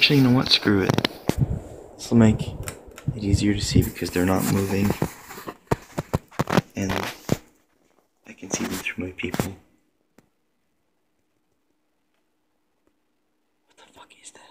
Actually, you know what? Screw it. This will make it easier to see because they're not moving. And I can see them through my people. What the fuck is that?